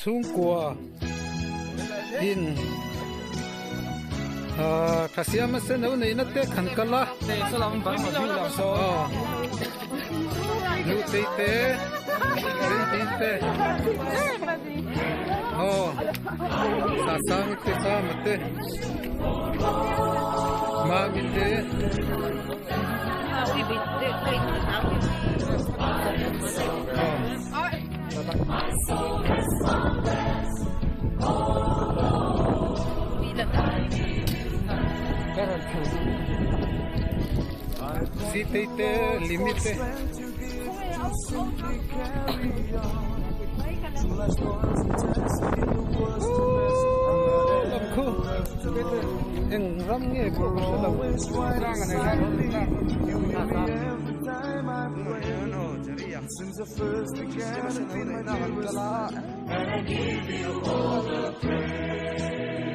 chung kwa in kasia ma se no nei na te khan kala so lam bang ma bi lam so nu te te te sa mi te sa mate ma mi te si te limite en ram nghe ko since the first began to be my dearest love, and I give you all the praise.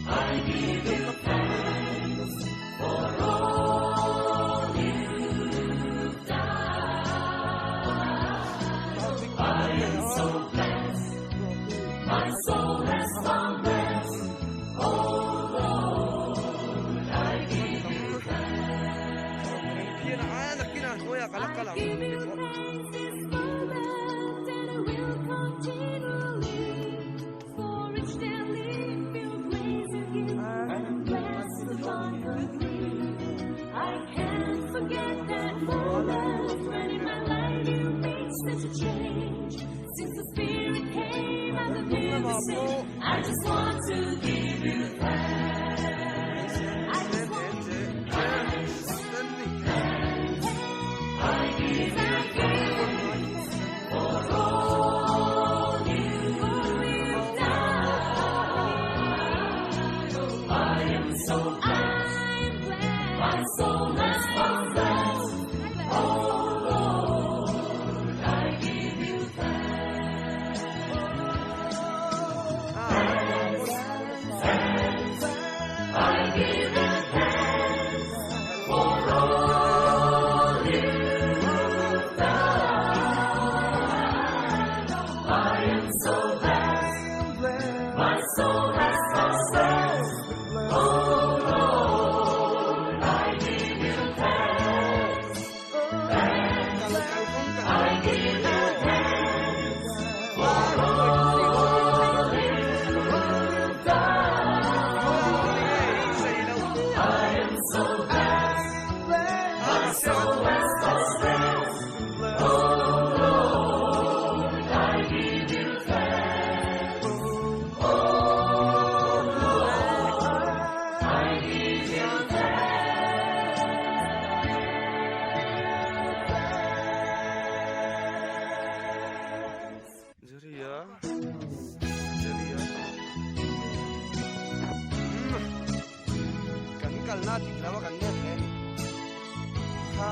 I give you thanks for all you've done. I am so blessed, my soul has found rest. Oh Lord, I give you thanks. I give you thanks this moment, and I will continually, for each daily filled grace you give, and blessed upon me. I can't forget that moment when in my life you made such a change. Since the Spirit came, I've been the same. I just want to give you thanks. I just want to give you thanks. I give you thanks for all you've done. I am so glad my soul has found rest. Oh Lord, I give you thanks. I give you thanks for all you've done. I am so glad my soul has found rest. Oh Lord, I give you thanks. I give you thanks for all you've done. I am so glad my soul has found rest. Oh Lord, I give you thanks. Oh Lord, I give you thanks. Juria. Kan kal na ti lawa kan ne ha